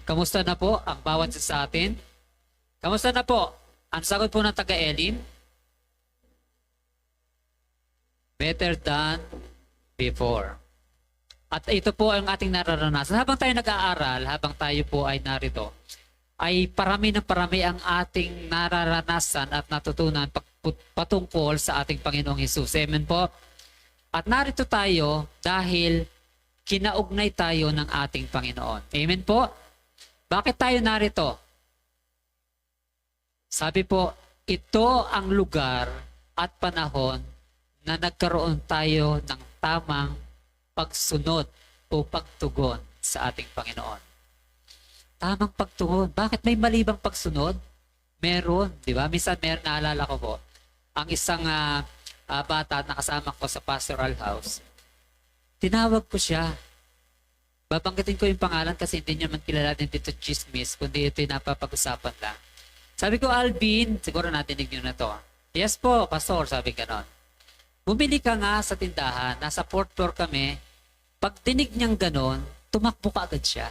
Kamusta na po ang bawat isa sa atin? Kamusta na po? Ang sagot po ng taga-Elim, better than before. At ito po ang ating nararanasan. Habang tayo nag-aaral, habang tayo po ay narito, ay parami ng parami ang ating nararanasan at natutunan patungkol sa ating Panginoong Hesus. Amen po? At narito tayo dahil kinaugnay tayo ng ating Panginoon. Amen po? Bakit tayo narito? Sabi po, ito ang lugar at panahon na nagkaroon tayo ng tamang pagsunod o pagtugon sa ating Panginoon. Tamang pagtugon. Bakit may mali bang pagsunod? Meron, di ba? Minsan naalala ko po, ang isang bata na kasama ko sa pastoral house, tinawag ko siya. Babanggitin ko yung pangalan kasi hindi niya man kilala din dito chismis, kundi ito yung napapag-usapan lang. Sabi ko, Alvin, siguro natinig niyo na to. Yes po, pastor, sabi ganon. Bumili ka nga sa tindahan, nasa 4th floor kami. Pag tinig niyang ganon, tumakbo ka agad siya.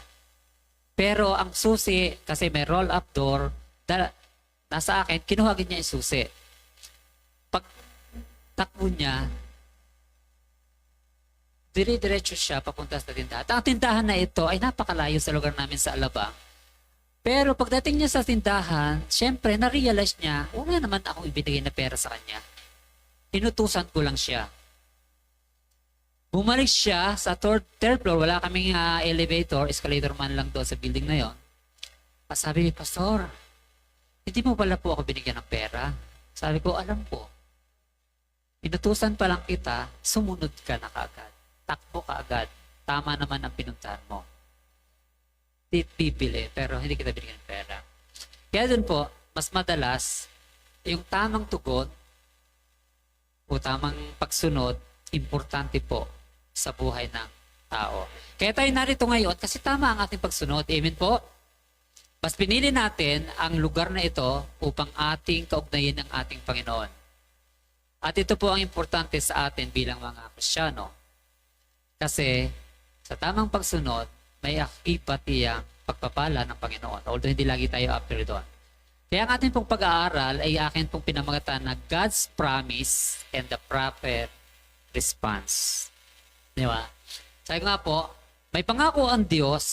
Pero ang susi, kasi may roll-up door, nasa akin, kinuha agad niya yung susi. Pag takbo niya, dire-diretso siya papunta sa tindahan. At ang tindahan na ito ay napakalayo sa lugar namin sa Alabang. Pero pagdating niya sa tindahan, syempre, na-realize niya, wala naman akong ibinigay na pera sa kanya. Inutusan ko lang siya. Bumalik siya sa third floor, wala kaming elevator, escalator man lang doon sa building na yon. Sabi, Pastor, hindi mo pala po ako binigyan ng pera? Sabi ko, alam po. Inutusan pa lang kita, sumunod ka na kaagad. Takbo ka agad. Tama naman ang pinuntahan mo. Bibili, pero hindi kita binigyan ng pera. Kaya dun po, mas madalas, yung tamang tugon o tamang pagsunod, importante po sa buhay ng tao. Kaya tayo narito ngayon kasi tama ang ating pagsunod. Amen po? Mas pinili natin ang lugar na ito upang ating kaugnayin ng ating Panginoon. At ito po ang importante sa atin bilang mga Kristiyano. Kasi sa tamang pagsunod, may akibat iyang pagpapala ng Panginoon. Although hindi lagi tayo after doon. Kaya ang ating pong pag-aaral ay akin pong pinamagatan na God's promise and the proper response. Di ba? Sabi ko nga po, may pangako ang Diyos,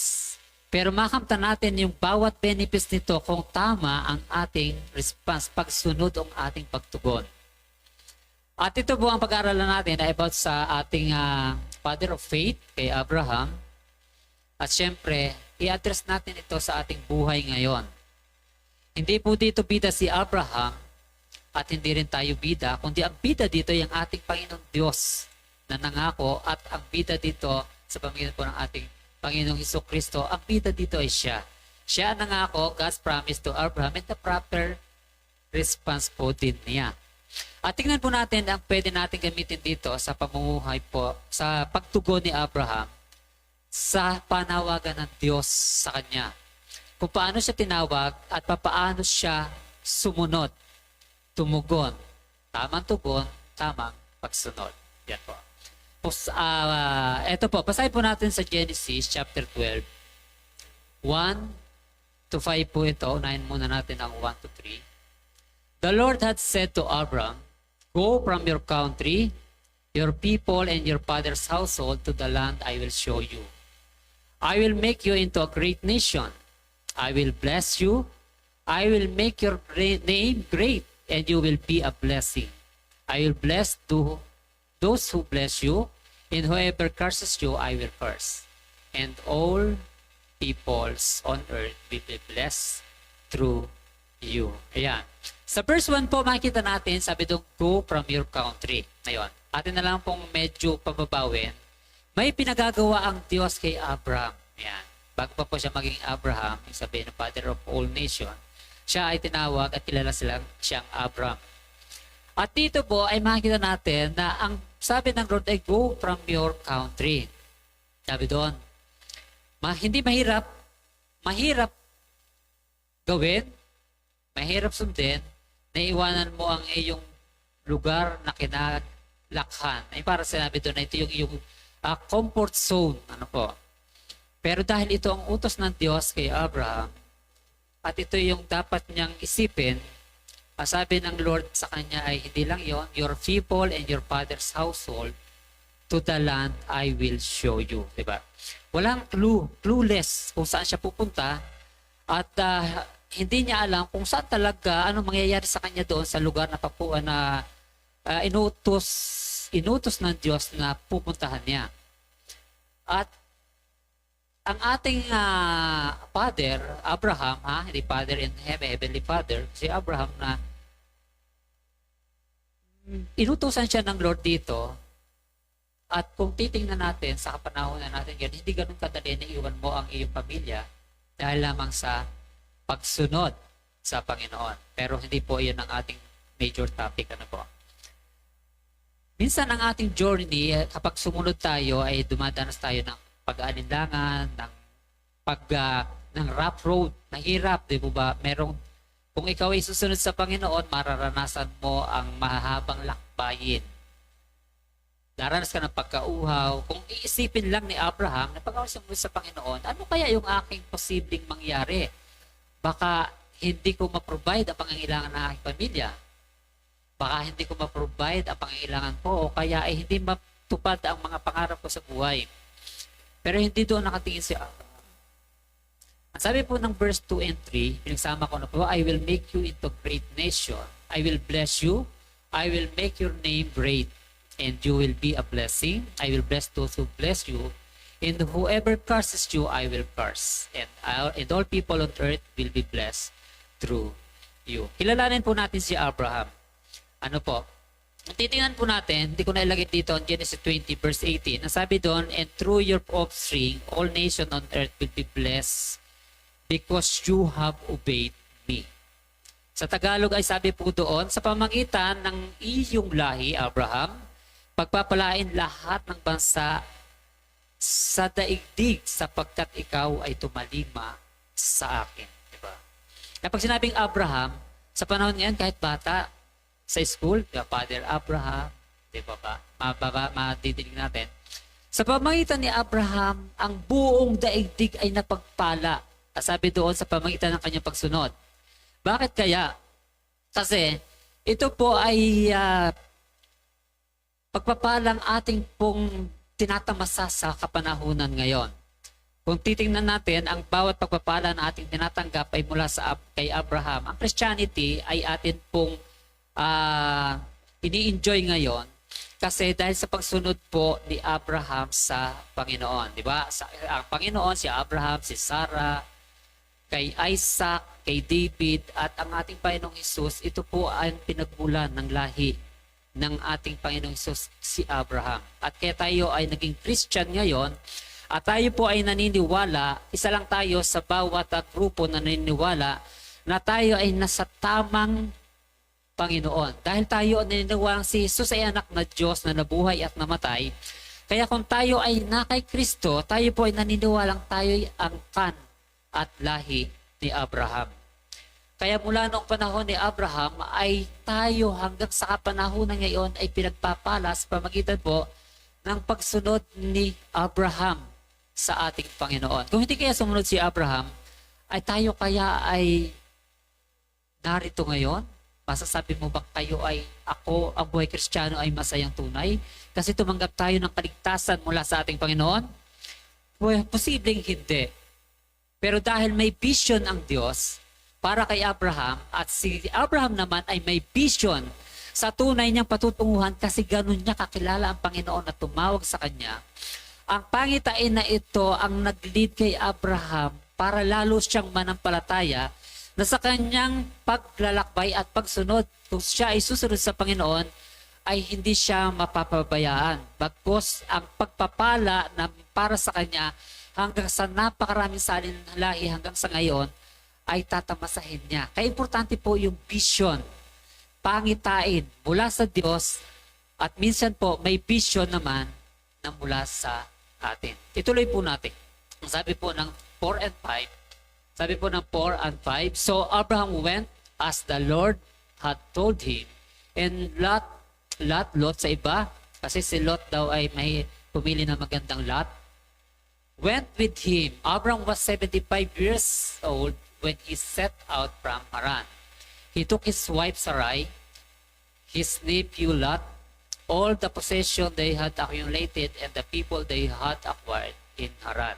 pero makamta natin yung bawat benefits nito kung tama ang ating response, pagsunod ang ating pagtugon. At ito po ang pag-aaralan natin about sa ating father of faith, kay Abraham. At syempre, i-address natin ito sa ating buhay ngayon. Hindi po dito bida si Abraham at hindi rin tayo bida, kundi ang bida dito ay ang ating Panginoong Diyos na nangako at ang bida dito sa pamamagitan po ng ating Panginoong Hesukristo, ang bida dito ay siya. Siya ang nangako, God's promise to Abraham and the proper response po din niya. At tingnan po natin ang pwede natin gamitin dito sa pamumuhay po, sa pagtugon ni Abraham sa panawagan ng Diyos sa kanya. Kung paano siya tinawag at paano siya sumunod, tumugon. Tamang tugon, tamang pagsunod. Yan po. Ito po, basahin po natin sa Genesis chapter 12. 1 to 5 po ito. Unahin muna natin ang 1 to 3. The Lord had said to Abram, "Go from your country, your people, and your father's household to the land I will show you. I will make you into a great nation. I will bless you. I will make your name great, and you will be a blessing. I will bless those who bless you, and whoever curses you, I will curse. And all peoples on earth will be blessed through you." Ayan. Sa verse 1 po, makikita natin, sabi doon, go from your country. Ngayon, atin na lang pong medyo pababawin. May pinagagawa ang Diyos kay Abraham. Ayan. Bago pa po siya maging Abraham, yung sabihin ng father of all nation, siya ay tinawag at kilala siyang Abraham. At dito po ay makikita natin na ang sabi ng Lord ay go from your country. Sabi doon, hindi mahirap gawin, mahirap sundin, na iwanan mo ang iyong lugar na kinalakhan. Ay para sinabi doon na ito yung comfort zone. Ano po? Pero dahil ito ang utos ng Diyos kay Abraham, at ito yung dapat niyang isipin, sabi ng Lord sa kanya ay hindi lang yon, your people and your father's household, to the land I will show you. Diba? Walang clueless kung saan siya pupunta, at hindi niya alam kung saan talaga, ano mangyayari sa kanya doon sa lugar na papuan na inutos ng Diyos na pupuntahan niya. At ang ating father, Abraham, hindi father in heaven, heavenly father, si Abraham na inutusan siya ng Lord dito. At kung titingnan natin sa kapanahonan natin yan, hindi ganun kadali na iwan mo ang iyong pamilya dahil lamang sa pagsunod sa Panginoon. Pero hindi po iyon ang ating major topic. Ano po? Minsan ang ating journey, kapag sumunod tayo, ay dumadanas tayo ng pag-aalinlangan, ng rough road, mahirap, di ba? Kung ikaw ay susunod sa Panginoon, mararanasan mo ang mahahabang lakbayin. Daranas ka ng pagkauhaw. Kung iisipin lang ni Abraham na pag ako sumunod sa Panginoon, ano kaya yung aking posibleng mangyari? Baka hindi ko ma-provide ang pangangailangan ng aking pamilya. Baka hindi ko ma-provide ang pangangailangan ko o kaya ay hindi matupad ang mga pangarap ko sa buhay. Pero hindi doon nakatingin si Abraham. Ang sabi po ng verse 2 and 3, pinagsama ko na po, I will make you into great nation. I will bless you. I will make your name great. And you will be a blessing. I will bless those who bless you. And whoever curses you, I will curse. And all people on earth will be blessed through you. Kilalanin po natin si Abraham. Ano po? Titingnan po natin, hindi ko na ilagay dito on Genesis 20 verse 18. Nasabi doon, and through your offspring, all nations on earth will be blessed because you have obeyed me. Sa Tagalog ay sabi po doon, sa pamagitan ng iyong lahi, Abraham, pagpapalain lahat ng bansa sa daigdig sapagkat ikaw ay tumalima sa akin. Diba? Kapag sinabing Abraham, sa panahon ngayon kahit bata, sa school, diba, Father Abraham, diba ba? Madidinig natin. Sa pamagitan ni Abraham, ang buong daigdig ay napagpala. Sabi doon sa pamagitan ng kanyang pagsunod. Bakit kaya? Kasi ito po ay pagpapalang ating pong tinatamasa sa kapanahunan ngayon. Kung titingnan natin, ang bawat pagpapala na ating tinatanggap ay mula kay Abraham. Ang Christianity ay atin pong ini-enjoy ngayon kasi dahil sa pagsunod po ni Abraham sa Panginoon. Di ba? Ang Panginoon, si Abraham, si Sarah, kay Isaac, kay David, at ang ating Panginoong Hesus, ito po ang pinagmulan ng lahi ng ating Panginoong Hesus, si Abraham. At kaya tayo ay naging Christian ngayon, at tayo po ay naniniwala, isa lang tayo sa bawat grupo na naniniwala, na tayo ay nasa tamang Panginoon. Dahil tayo naniniwalang si Jesus ay anak na Diyos na nabuhay at namatay, kaya kung tayo ay na kay Kristo, tayo po ay naniniwalang tayo ay angkan at lahi ni Abraham. Kaya mula noong panahon ni Abraham ay tayo hanggang sa panahon na ngayon ay pinagpapala sa pamagitan po ng pagsunod ni Abraham sa ating Panginoon. Kung hindi kaya sumunod si Abraham, ay tayo kaya ay narito ngayon? Masasabi mo ba kayo ay ako, ang buhay Kristiyano ay masayang tunay? Kasi tumanggap tayo ng kaligtasan mula sa ating Panginoon? Posibleng hindi. Pero dahil may vision ang Diyos para kay Abraham at si Abraham naman ay may vision sa tunay niyang patutunguhan kasi ganun niya kakilala ang Panginoon na tumawag sa kanya. Ang pangitain na ito ang nag-lead kay Abraham para lalo siyang manampalataya na sa kanyang paglalakbay at pagsunod, kung siya ay susunod sa Panginoon, ay hindi siya mapapabayaan. Bagkus ang pagpapala na para sa kanya hanggang sa napakaraming salin ng lahi hanggang sa ngayon, ay tatamasahin niya. Kaya importante po yung vision, pangitain mula sa Diyos, at minsan po may vision naman na mula sa atin. Ituloy po natin. Sabi po ng 4 and 5, sabi po ng 4 and 5, so Abraham went as the Lord had told him, and Lot sa iba, kasi si Lot daw ay may pumili ng magandang Lot. went with him. Abram was 75 years old when he set out from Haran. He took his wife Sarai, his nephew Lot, all the possession they had accumulated, and the people they had acquired in Haran.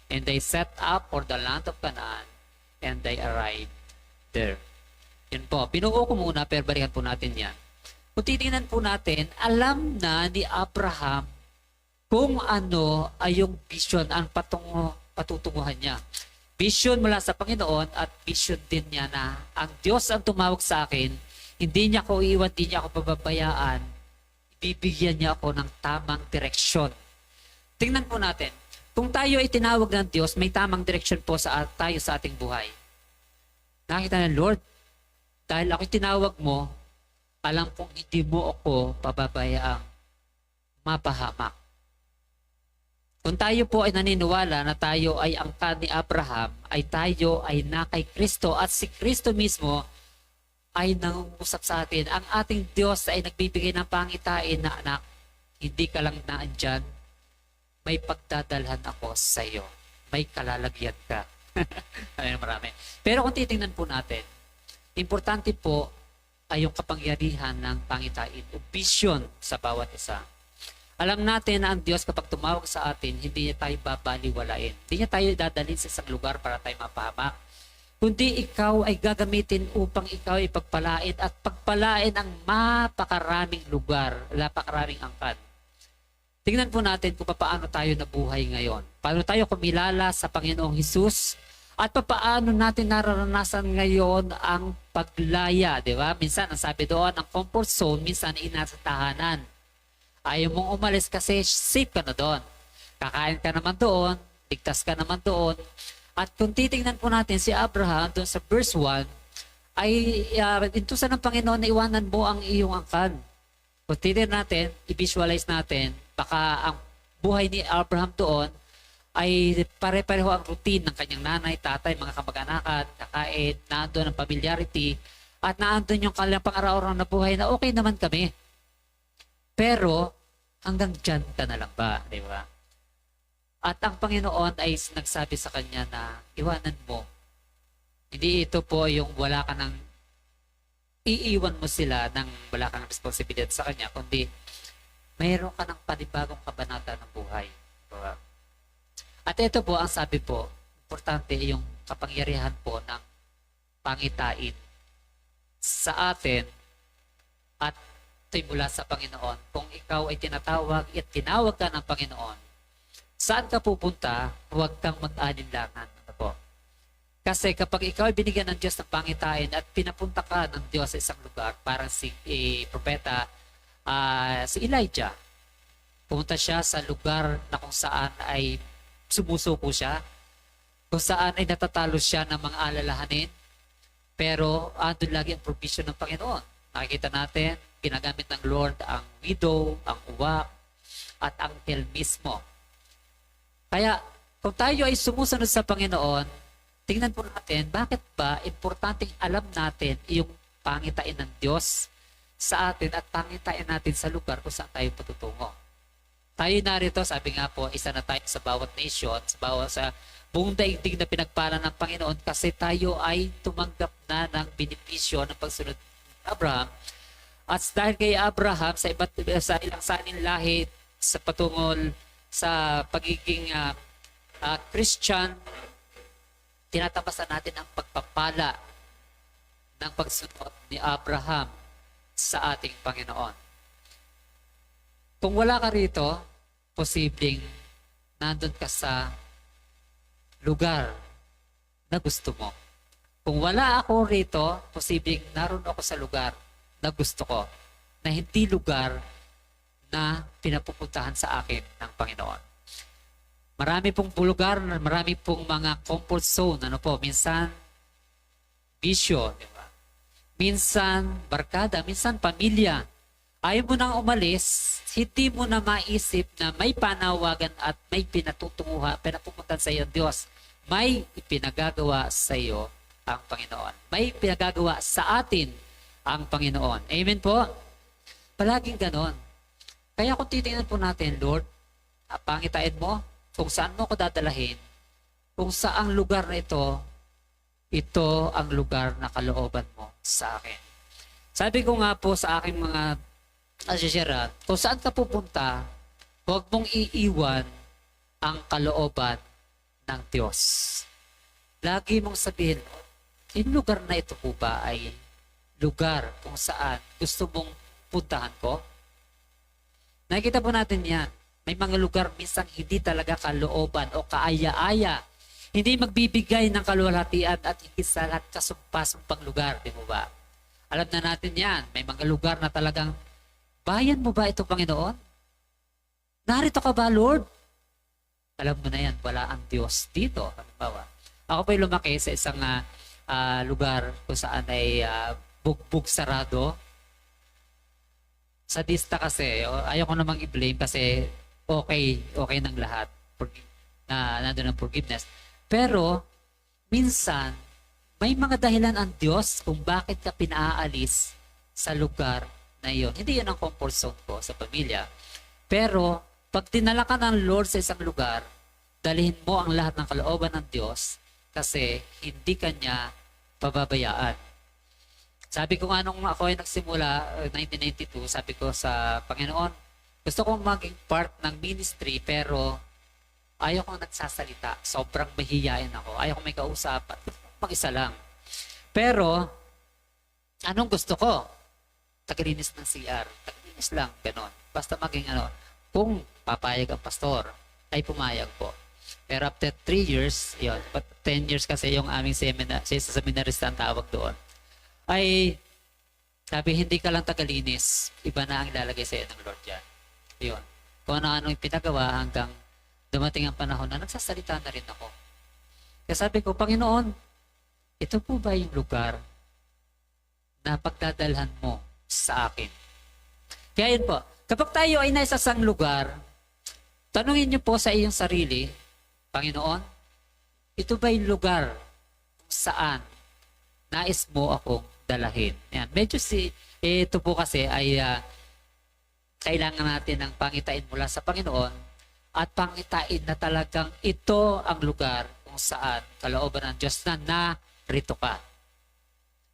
And they set up for the land of Canaan, and they arrived there. Yun po. Pinuo ko muna, pero balikan po natin yan. Kung titingnan po natin, alam na ni Abraham kung ano ay yung vision, ang patutunguhan niya. Vision mula sa Panginoon at vision din niya na ang Diyos ang tumawag sa akin, hindi niya ako iwan, hindi niya ako pababayaan, ibibigyan niya ako ng tamang direksyon. Tingnan po natin, kung tayo ay tinawag ng Diyos, may tamang direksyon po tayo sa ating buhay. Nakita ng Lord, dahil ako'y tinawag mo, alam kong hindi mo ako pababayaang mapahamak. Kung tayo po ay naniniwala na tayo ay angkan ni Abraham, ay tayo ay na kay Kristo at si Kristo mismo ay nangungusap sa atin. Ang ating Diyos ay nagbibigay ng pangitain na anak, hindi ka lang naandyan, may pagdadalhan ako sa iyo. May kalalagyan ka. Ayun, marami. Pero kung titingnan po natin, importante po ay yung kapangyarihan ng pangitain o vision sa bawat isa. Alam natin na ang Diyos kapag tumawag sa atin, hindi niya tayo babaliwalain. Hindi niya tayo dadalhin sa isang lugar para tayo mapahamak. Kundi ikaw ay gagamitin upang ikaw ay pagpalain at pagpalain ang mapakaraming lugar, napakaraming angkan. Tingnan po natin kung paano tayo nabuhay ngayon. Paano tayo kumilala sa Panginoong Hesus at paano natin nararanasan ngayon ang paglaya, di ba? Minsan, ang sabi doon, ang comfort zone, minsan inasa tahanan. Ayaw mong umalis kasi safe ka na doon. Kakain ka naman doon, ligtas ka naman doon. At kung titingnan po natin si Abraham doon sa verse 1, ay intusan ng Panginoon na iwanan mo ang iyong angkan. Kung titingnan natin, i-visualize natin, baka ang buhay ni Abraham doon ay pare-pareho ang routine ng kanyang nanay, tatay, mga kamag-anakan, kakain, naandun ang familiarity, at naandun yung kanilang pang-araw-araw na buhay na okay naman kami. Pero, hanggang dyan ka na lang ba? Di ba? At ang Panginoon ay nagsabi sa kanya na iwanan mo. Hindi ito po yung wala ka ng iiwan mo sila nang wala ka ng responsibilidad sa kanya, kundi mayroon ka ng panibagong kabanata ng buhay. Diba? At ito po, ang sabi po, importante yung kapangyarihan po ng pangitain sa atin at ito'y mula sa Panginoon. Kung ikaw ay tinatawag at tinawag ka ng Panginoon, saan ka pupunta, huwag kang mag-alinlangan. Ano po? Kasi kapag ikaw ay binigyan ng Diyos ng pangitain at pinapunta ka ng Diyos sa isang lugar, parang si propeta, si Elijah, pumunta siya sa lugar na kung saan ay sumusuko siya, kung saan ay natatalo siya ng mga alalahanin, pero andun lagi ang provision ng Panginoon. Nakikita natin, ginagamit ng Lord ang widow, ang uwak, at ang angel mismo. Kaya, kung tayo ay sumusunod sa Panginoon, tingnan po natin, bakit ba importanteng alam natin yung pangitain ng Diyos sa atin at pangitain natin sa lugar kung saan tayo patutungo. Tayo narito, sabi nga po, isa na tayo sa bawat nation, sa buong daigdig na pinagpala ng Panginoon kasi tayo ay tumanggap na ng benepisyo ng pagsunod ni Abraham. At dahil kay Abraham, sa ilang sanin lahi, sa patungol sa pagiging Christian, tinatapasan natin ang pagpapala ng pagsunod ni Abraham sa ating Panginoon. Kung wala ka rito, posibleng nandun ka sa lugar na gusto mo. Kung wala ako rito, posibleng naroon ako sa lugar na gusto ko, na hindi lugar na pinapupuntahan sa akin ng Panginoon. Marami pong lugar, marami pong mga comfort zone. Ano po? Minsan, bisyo, di ba? Minsan, barkada, minsan, pamilya. Ayaw mo nang umalis, hindi mo na maisip na may panawagan at may pinapupuntan sa iyo Diyos. May ipinagagawa sa iyo ang Panginoon. May pinagagawa sa atin ang Panginoon. Amen po? Palaging ganon. Kaya kung titingnan po natin, Lord, pangitain mo, kung saan mo ako dadalahin, kung saang lugar na ito ang lugar na kalooban mo sa akin. Sabi ko nga po sa aking mga asisira, kung saan ka pupunta, huwag mong iiwan ang kalooban ng Diyos. Lagi mong sabihin, yung lugar na ito po ba ay lugar kung saan gusto mong puntahan ko? Nakikita po natin yan. May mga lugar minsan hindi talaga kalooban o kaaya-aya. Hindi magbibigay ng kaluwalhatian at higit sa lahat kasumpasumpang lugar. Di mo ba? Alam na natin yan. May mga lugar na talagang, bayan mo ba ito, Panginoon? Narito ka ba, Lord? Alam mo na yan, wala ang Diyos dito. Halimbawa, ako po'y lumaki sa isang lugar kung saan ay bugbog sarado. Sadista kasi, ayaw ko namang i-blame kasi okay ng lahat na nandun ang forgiveness. Pero, minsan, may mga dahilan ang Diyos kung bakit ka pinaalis sa lugar na iyon. Hindi yun ang comfort zone ko sa pamilya. Pero, pag dinala ka ng Lord sa isang lugar, dalhin mo ang lahat ng kalooban ng Diyos kasi hindi ka niya pababayaan. Sabi ko nga nung ako ay nagsimula, 1992, sabi ko sa Panginoon, gusto kong maging part ng ministry pero ayaw kong nagsasalita. Sobrang mahihiyain ako. Ayaw kong may kausap. Mag-isa lang. Pero, anong gusto ko? Tagalinis ng CR. Tagalinis lang. Ganon. Basta maging kung papayag ang pastor, ay pumayag po. Pero after 3 years, yun, but 10 years kasi yung aming seminar, sa seminarista ang tawag doon, ay sabi, hindi ka lang tagalinis, iba na ang ilalagay sa iyo ng Lord yan. Yun. Kung ano-ano yung pinagawa hanggang dumating ang panahon na nagsasalita na rin ako. Kaya sabi ko, Panginoon, ito po ba yung lugar na pagdadalhan mo sa akin? Kaya yun po, kapag tayo ay nasa isang lugar, tanungin niyo po sa iyong sarili, Panginoon, ito ba yung lugar kung saan nais mo akong dalahin? Yan. Medyo ito po kasi ay kailangan natin ng pangitain mula sa Panginoon at pangitain na talagang ito ang lugar kung saan kalooban ng Diyos na narito ka.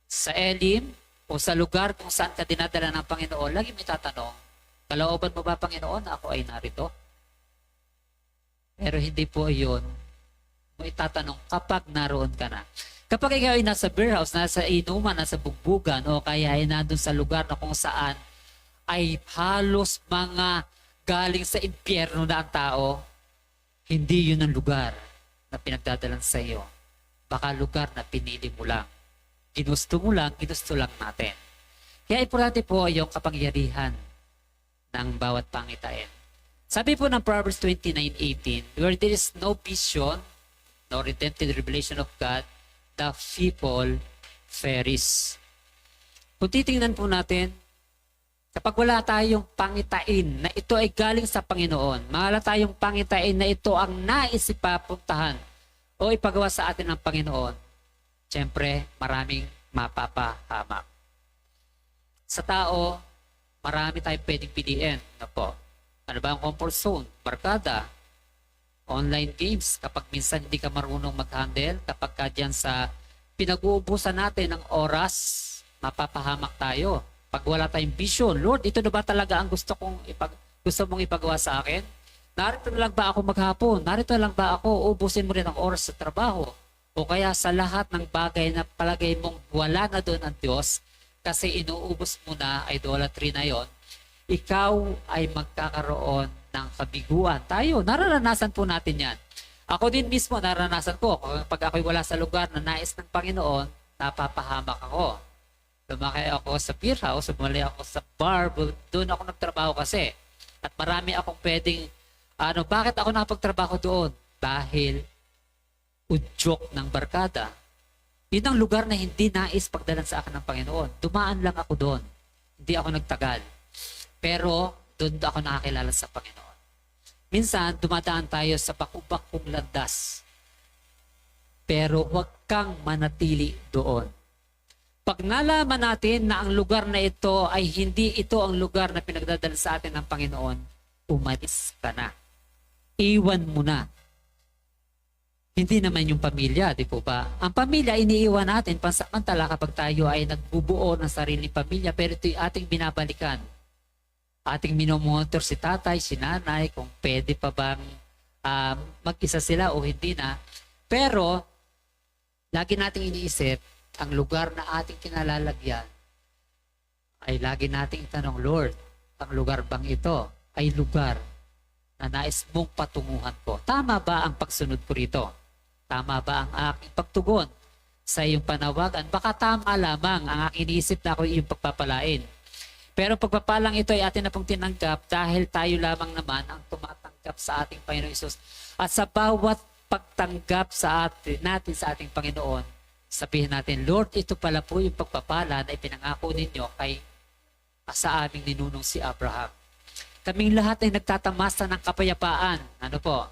Sa Elim o sa lugar kung saan ka dinadala ng Panginoon, lagi may tatanong, kalooban mo ba, Panginoon, ako ay narito? Pero hindi po yun mo itatanong kapag naroon ka na. Kapag ikaw ay nasa beer house, nasa inuman, nasa bugbugan, o kaya ay nandun sa lugar na kung saan ay halos mga galing sa impyerno na ang tao, hindi yun ang lugar na pinagdadalan sa iyo. Baka lugar na pinili mo lang. Ginusto lang natin. Kaya importante po yung kapangyarihan ng bawat pangitain. Sabi po ng Proverbs 29:18, where there is no vision, no redemptive revelation of God, the people perish. Kung titingnan po natin, kapag wala tayong pangitain na ito ay galing sa Panginoon, wala tayong pangitain na ito ang nais ipapuntahan o ipagawa sa atin ng Panginoon, siyempre maraming mapapahamak. Sa tao, marami tayong pwedeng piliin. Ano po? Ano ba ang comfort zone? Barkada, online games, kapag minsan hindi ka marunong mag-handle, kapag ka dyan sa pinag-uubusan natin ng oras, mapapahamak tayo. Pag wala tayong vision, Lord, ito na ba talaga ang gusto mong ipagawa sa akin? Narito na lang ba ako maghapon? Narito na lang ba ako ubusin mo rin ang oras sa trabaho? O kaya sa lahat ng bagay na palagay mong wala na doon ang Diyos kasi inuubos mo na, idolatry na yon, ikaw ay magkakaroon ng kabiguan. Tayo, nararanasan po natin yan. Ako din mismo, naranasan ko. Pag ako'y wala sa lugar na nais ng Panginoon, napapahamak ako. Lumaki ako sa beer house, umali ako sa bar, doon ako nagtrabaho kasi. At marami akong pwedeng, bakit ako nakapagtrabaho doon? Dahil udyok ng barkada. Yun ang lugar na hindi nais pagdalan sa akin ng Panginoon. Dumaan lang ako doon. Hindi ako nagtagal. Pero doon ako nakakilala sa Panginoon. Minsan, dumadaan tayo sa bakubakong landas. Pero huwag kang manatili doon. Pag nalaman natin na ang lugar na ito ay hindi ito ang lugar na pinagdadala sa atin ng Panginoon, umalis ka na. Iwan mo na Hindi naman yung pamilya, di po ba? Ang pamilya, iniiwan natin pansamantala kapag tayo ay nagbubuo ng sariling pamilya, pero ito'y ating binabalikan. Ating minomonitor si tatay, si nanay, kung pwede pa bang mag-isa sila o hindi na. Pero, lagi nating iniisip, ang lugar na ating kinalalagyan ay lagi nating itanong, Lord, ang lugar bang ito ay lugar na nais mong patunguhan ko? Tama ba ang pagsunod ko rito? Tama ba ang aking pagtugon sa iyong panawagan? Baka tama lamang ang aking iniisip na ako iyong pagpapalain. Pero pagpapalang ito ay atin na pong tinanggap dahil tayo lamang naman ang tumatanggap sa ating Panginoon Hesus. At sa bawat pagtanggap natin sa ating Panginoon, sabihin natin, Lord, ito pala po yung pagpapala na ipinangako ninyo sa aming ninunong si Abraham. Kaming lahat ay nagtatamasa ng kapayapaan. Ano po?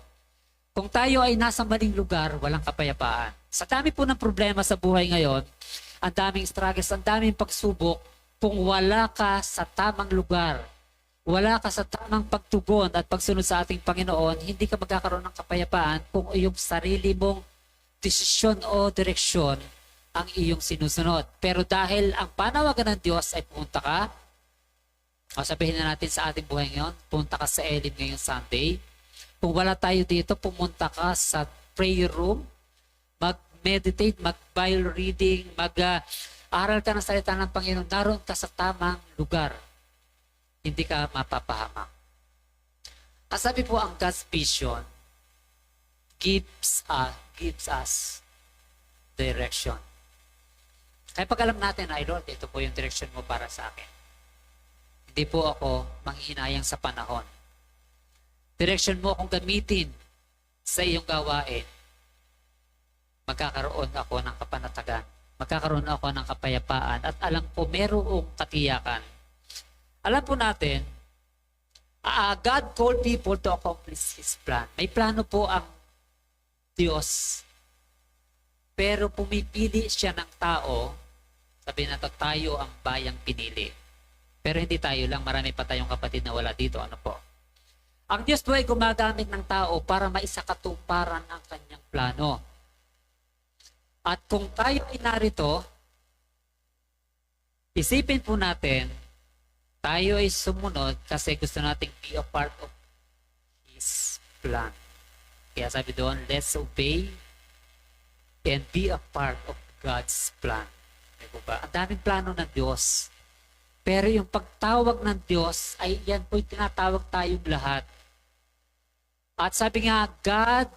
Kung tayo ay nasa maling lugar, walang kapayapaan. Sa dami po ng problema sa buhay ngayon, ang daming struggles, ang daming pagsubok, kung wala ka sa tamang lugar, wala ka sa tamang pagtugon at pagsunod sa ating Panginoon, hindi ka magkakaroon ng kapayapaan kung iyong sarili mong desisyon o direksyon ang iyong sinusunod. Pero dahil ang panawagan ng Diyos ay pumunta ka, o sabihin na natin sa ating buhay ngayon, pumunta ka sa Elim ngayong Sunday. Kung wala tayo dito, pumunta ka sa prayer room, mag-meditate, mag-Bible reading, mag-aral ka ng salita ng Panginoon, naroon ka sa tamang lugar. Hindi ka mapapahamak. Ang sabi po, ang God's vision gives us direction. Kaya pag alam natin, ay Lord, ito po yung direction mo para sa akin. Hindi po ako manghihinayang sa panahon. Direction mo akong gamitin sa iyong gawain, magkakaroon ako ng kapanatagan, magkakaroon ako ng kapayapaan, at alam ko merong katiyakan. Alam po natin, God called people to accomplish His plan. May plano po ang Diyos, pero pumipili siya ng tao, sabihin natin tayo ang bayang pinili. Pero hindi tayo lang, marami pa tayong kapatid na wala dito. Ano po? Ang Diyos po ay gumagamit ng tao para maisakatuparan ang kanyang plano. At kung tayo ay narito, isipin po natin, tayo ay sumunod kasi gusto nating be a part of His plan. Kaya sabi doon, let's obey and be a part of God's plan. Diba? Ang daming plano ng Diyos. Pero yung pagtawag ng Diyos ay yan po'y tinatawag tayong lahat. At sabi nga, God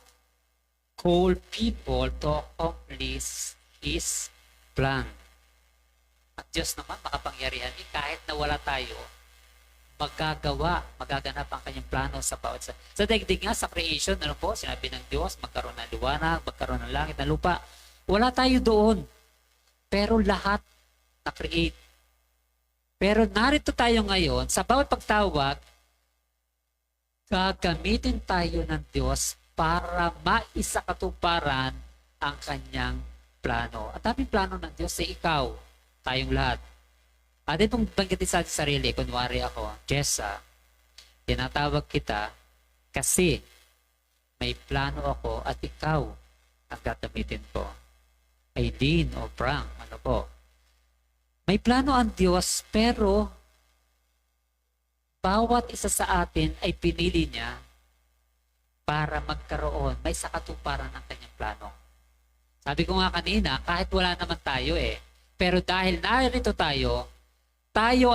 called people to accomplish His plan. At Diyos naman makapangyarihan kahit na wala tayo, magaganap ang kanyang plano sa bawat sa daigdig nga, sa creation, ano po, sinabi ng Diyos, magkaroon ng liwanag, magkaroon ng langit, ng lupa. Wala tayo doon. Pero lahat na-create. Pero narito tayo ngayon, sa bawat pagtawag, gagamitin tayo ng Diyos para maisakatuparan ang kanyang plano. At daming plano ng Diyos sa ikaw, tayong lahat. At itong banggitin sa sarili, kunwari ako, Jessa, tinatawag kita kasi may plano ako at ikaw ang gagamitin ko. Aileen o Frank, ano po. May plano ang Diyos, pero bawat isa sa atin ay pinili niya para magkaroon, may sakatuparan ng kanyang plano. Sabi ko nga kanina, kahit wala naman tayo pero dahil narito tayo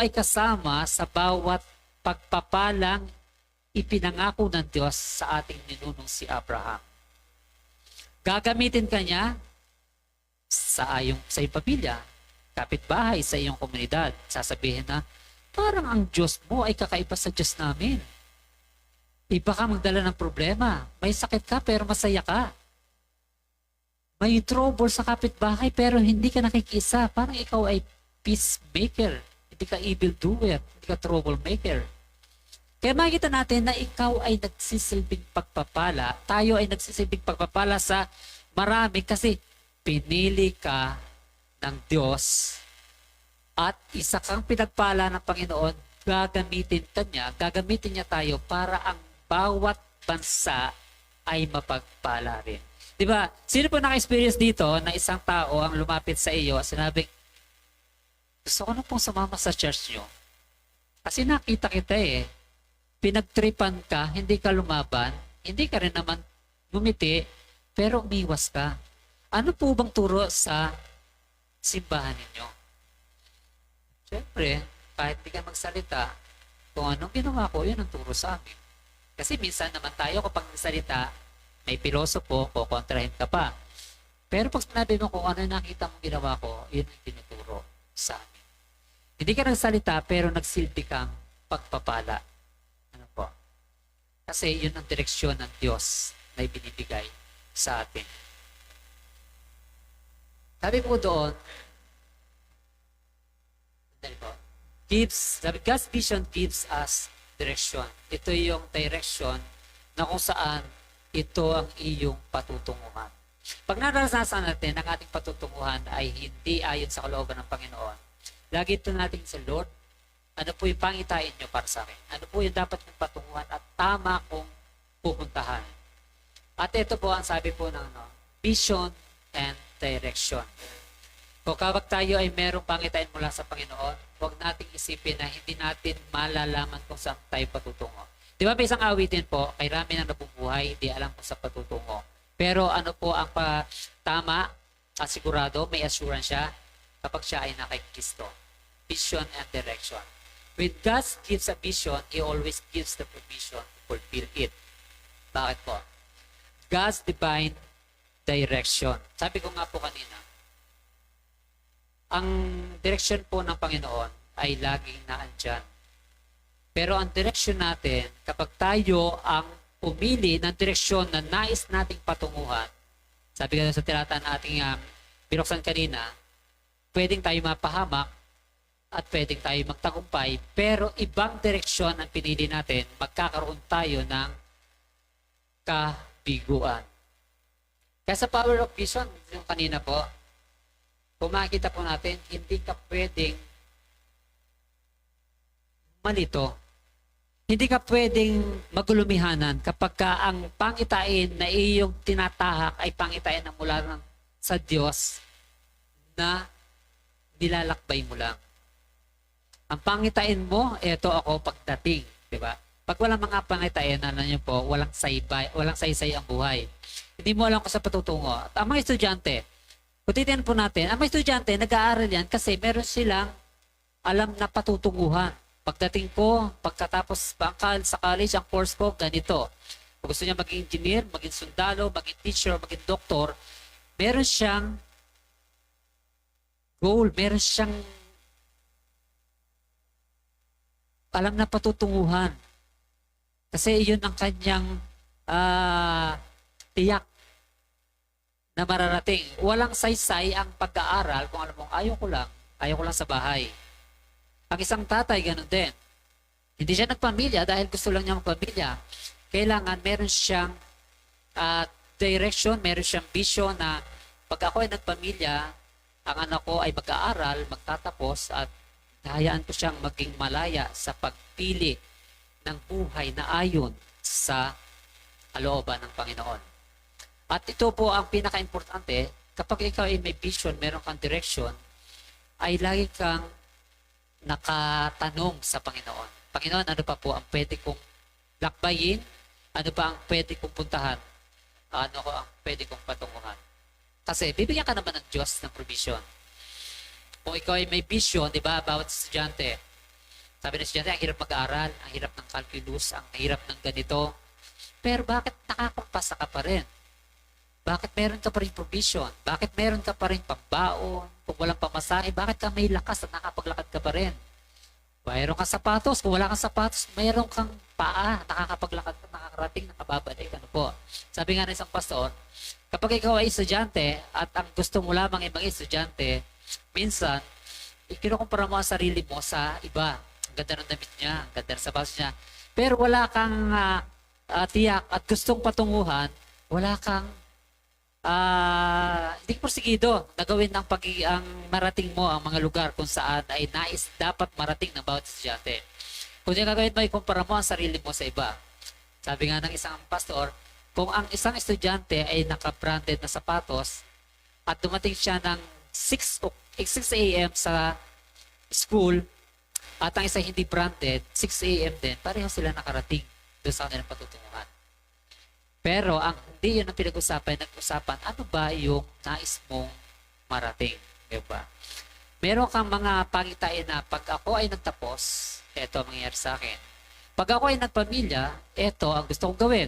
ay kasama sa bawat pagpapalang ipinangako ng Diyos sa ating ninunong si Abraham. Gagamitin ka niya sa iyong pamilya, kapitbahay, sa iyong komunidad. Sasabihin na, parang ang Diyos mo ay kakaiba sa Diyos namin. Iba ka magdala ng problema. May sakit ka pero masaya ka. May trouble sa kapitbahay pero hindi ka nakikisa. Parang ikaw ay peacemaker. Hindi ka evildoer. Hindi ka troublemaker. Kaya makikita natin na ikaw ay nagsisilbing pagpapala. Tayo ay nagsisilbing pagpapala sa marami kasi pinili ka ng Diyos. At isa kang pinagpala ng Panginoon, gagamitin niya tayo para ang bawat bansa ay mapagpala rin. Di ba? Sino po naka-experience dito na isang tao ang lumapit sa iyo at sinabi, gusto ko na pong sumama sa church nyo. Kasi nakita kita eh. Pinagtripan ka, hindi ka lumaban, hindi ka rin naman gumiti, pero umiwas ka. Ano po bang turo sa simbahan ninyo? Siyempre, kahit di ka magsalita, kung anong ginawa ko, yun ang turo sa amin. Kasi minsan naman tayo kapag nagsalita, may pilosopo, kukontrahin ka pa. Pero pag sinabi mo kung ano yung nakita mong ginawa ko, yun ang tinuturo sa amin. Hindi ka nagsalita, pero nagsilbi kang pagpapala. Ano po? Kasi yun ang direksyon ng Diyos na ibinibigay sa atin. Sabi po doon, God's vision gives us direction. Ito yung direction na kung saan ito ang iyong patutunguhan. Pag naranasan natin ang ating patutunguhan ay hindi ayon sa kalooban ng Panginoon, lagi ito natin sa Lord, ano po yung pangitain nyo para sa akin? Ano po yung dapat kong patunguhan at tama kong pupuntahan? At ito po ang sabi po ng vision and direction. Kung kapag tayo ay merong pangitain mula sa Panginoon, huwag nating isipin na hindi natin malalaman kung saan tayo patutungo. Di ba may isang awitin po, kay Rami na nabubuhay, hindi alam kung saan patutungo. Pero ano po ang tama at sigurado, may assurance siya kapag siya ay nakay Kristo. Vision and direction. When God gives a vision, He always gives the provision to fulfill it. Bakit po? God's divine direction. Sabi ko nga po kanina, ang direction po ng Panginoon ay laging naandyan. Pero ang direksyon natin, kapag tayo ang pumili ng direksyon na nais nating patunguhan, sabi nga sa tirata na ating binuksan kanina, pwedeng tayo mapahamak at pwedeng tayo magtagumpay, pero ibang direksyon ang pinili natin, magkakaroon tayo ng kabiguan. Kaya sa power of vision, yung kanina po, kung makikita po natin, hindi ka pwedeng malito. Hindi ka pwedeng magulumihanan kapag ka ang pangitain na iyong tinatahak ay pangitain na mula sa Diyos na nilalakbay mo lang. Ang pangitain mo, eto ako pagdating. Diba? Pag walang mga pangitain, ano nyo po, walang saysay ang buhay. Hindi mo alam kung sa patutungo. At ang mga estudyante, kung titignan po natin, ang mga estudyante, nag-aaral yan kasi meron silang alam na patutunguhan. Pagdating ko, pagkatapos sa college, ang course ko, ganito. Kung gusto niya maging engineer, maging sundalo, maging teacher, maging doktor, meron siyang goal, meron siyang alam na patutunguhan. Kasi yun ang kanyang tiyak na mararating. Walang saysay ang pag-aaral kung alam mong ayaw ko lang sa bahay. Ang isang tatay, ganun din. Hindi siya nagpamilya dahil gusto lang niya magpamilya. Kailangan meron siyang direction, meron siyang vision na pag ako ay nagpamilya, ang anak ko ay mag-aaral, magtatapos at hayaan ko siyang maging malaya sa pagpili ng buhay na ayon sa kalooban ng Panginoon. At ito po ang pinaka-importante, kapag ikaw ay may vision, meron kang direction, ay lagi kang nakatanong sa Panginoon. Panginoon, ano pa po ang pwede kong lakbayin? Ano pa ang pwede kong puntahan? Ano ko ang pwede kong patunguhan? Kasi bibigyan ka naman ng Diyos ng provision. Kung ikaw ay may vision, di ba, bawat estudyante, sabi ng estudyante, ang hirap mag-aaral, ang hirap ng calculus, ang hirap ng ganito. Pero bakit nakakapasa ka pa rin? Bakit meron ka pa rin provision? Bakit meron ka pa rin pambaon? Kung walang pamasahe, bakit ka may lakas at nakapaglakad ka pa rin? Mayroon kang sapatos. Kung wala kang sapatos, mayroon kang paa. Nakakapaglakad ka, nakakarating, nakababalik. Ano po? Sabi nga ng isang pastor, kapag ikaw ay estudyante at ang gusto mo lamang ay maging estudyante, minsan, ikinukumpara mo ang sarili mo sa iba. Ang ganda ng damit niya, ang ganda ng sapatos niya. Pero wala kang tiyak at gustong patunguhan, wala kang hindi porsigido na gawin ang marating mo ang mga lugar kung saan ay nais dapat marating ng bawat estudyante. Kung yung gagawin mo, ikumpara mo ang sarili mo sa iba. Sabi nga ng isang pastor, Kung ang isang estudyante ay naka-branded na sapatos at dumating siya ng 6 a.m. sa school at ang isa hindi branded, 6 a.m. din, pareho sila nakarating doon sa kanilang patutunguhan. Pero ang hindi yun ang pinag-usapan, nag-usapan, ano ba yung nais mong marating? Diba? Meron kang mga pagitain na pag ako ay nagtapos, eto ang mangyayari sa akin. Pag ako ay nagpamilya, eto ang gusto kong gawin.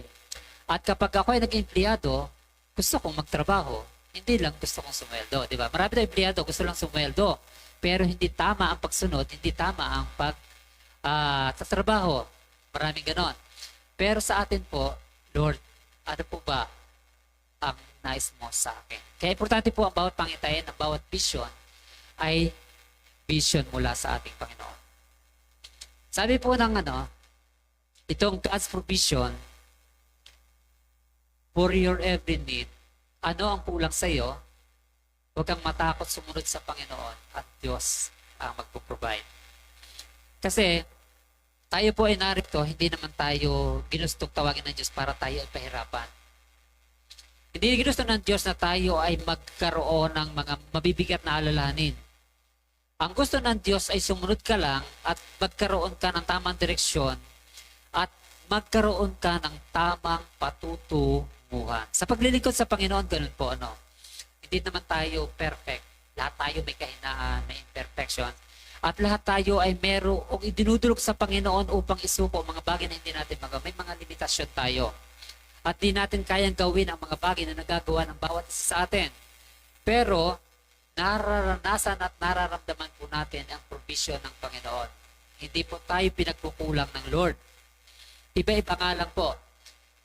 At kapag ako ay nag-empleyado, gusto kong magtrabaho. Hindi lang gusto kong sumweldo. Diba? Marami na empleyado, gusto lang sumweldo. Pero hindi tama ang pagsunod, hindi tama ang pag-tatrabaho. Maraming ganon. Pero sa atin po, Lord, ano po ba ang nais mo sa akin? Kaya importante po ang bawat pangitain, ang bawat vision ay vision mula sa ating Panginoon. Sabi po ng itong God's provision for your every need, ano ang kulang sa iyo? Huwag kang matakot sumunod sa Panginoon at Diyos ang magpo-provide. Kasi tayo po ay narito, hindi naman tayo ginustong tawagin ng Diyos para tayo ay pahirapan. Hindi ginusto ng Diyos na tayo ay magkaroon ng mga mabibigat na alalahanin. Ang gusto ng Diyos ay sumunod ka lang at magkaroon ka ng tamang direksyon at magkaroon ka ng tamang patutunguhan. Sa paglilingkod sa Panginoon, ganun po, hindi naman tayo perfect. Lahat tayo may kahinaan, may imperfection. At lahat tayo ay merong idinudulog sa Panginoon upang isuko mga bagay na hindi natin magawa. May mga limitasyon tayo. At di natin kayang gawin ang mga bagay na nagagawa ng bawat isa sa atin. Pero, nararanasan at nararamdaman po natin ang provision ng Panginoon. Hindi po tayo pinagkukulang ng Lord. Iba-iba nga lang po.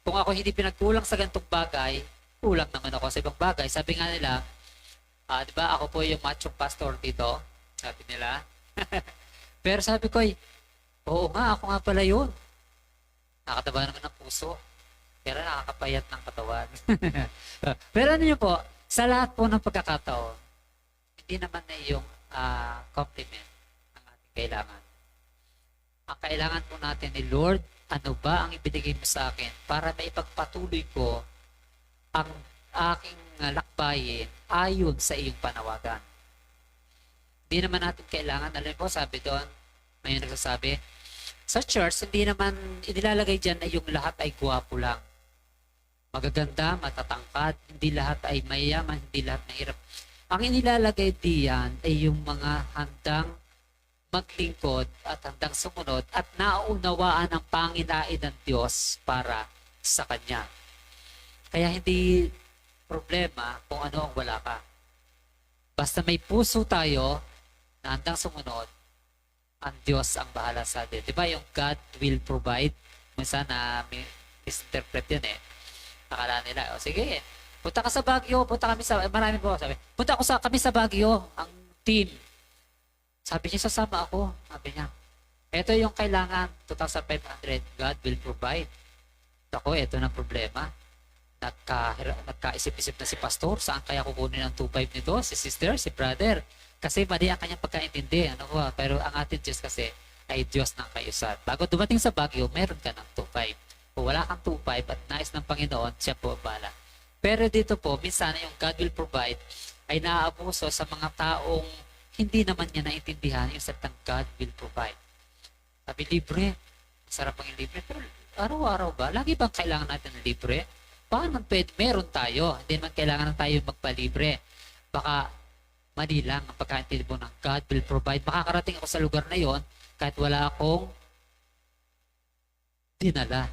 Kung ako hindi pinagkulang sa ganitong bagay, kulang naman ako sa ibang bagay. Sabi nga nila, di ba, ako po yung macho pastor dito. Sabi nila. Pero sabi ko, oo nga, ako nga pala yun. Nakataba naman ng puso. Pero nakakapayat ng katawan. Pero ano nyo po, sa lahat po ng pagkakataon, hindi naman na yung compliment ang ating kailangan. Ang kailangan po natin ni Lord, ano ba ang ibinigay mo sa akin para maipagpatuloy ko ang aking lakbayin ayon sa iyong panawagan. Hindi naman natin kailangan, alam po, sabi doon, may nagsasabi, sa church, hindi naman inilalagay dyan na yung lahat ay guwapo lang. Magaganda, matatangkad, hindi lahat ay mayayaman, hindi lahat mahirap. Ang inilalagay diyan ay yung mga handang maglingkod at handang sumunod at naunawaan ang panginain ng Diyos para sa Kanya. Kaya hindi problema kung ano ang wala ka. Basta may puso tayo na handang sumunod, ang Diyos ang bahala sa atin. Di ba yung God will provide? Minsan na misinterpret yun eh. Akala nila, sige, punta ka sa Baguio, punta kami sa, marami po sabi, kami sa Baguio, ang team. Sabi niya, sasama ako. Sabi niya, ito yung kailangan, 2,500, God will provide. Ako, ito na problema. Nagkaisip-isip na si pastor, saan kaya kukunin ang 2,500 nito? Si sister, si brother. Kasi mali ang kanyang pagkaintindi. Pero ang ating Diyos kasi ay Diyos ng kayusan. Bago dumating sa Baguio, meron ka ng 2,500. Kung wala kang 2,500 at nais ng Panginoon, siya po bala. Pero dito po, minsan yung God will provide ay naaabuso sa mga taong hindi naman niya naintindihan yung salitang God will provide. Sabi, libre. Masarap ang libre. Pero araw-araw ba? Lagi bang kailangan natin ng libre? Baka naman pwede, meron tayo. Hindi naman kailangan na tayo magpalibre. Baka mali lang ang pagkaintindi mo ng God will provide. Makakarating ako sa lugar na yon kahit wala akong dinala.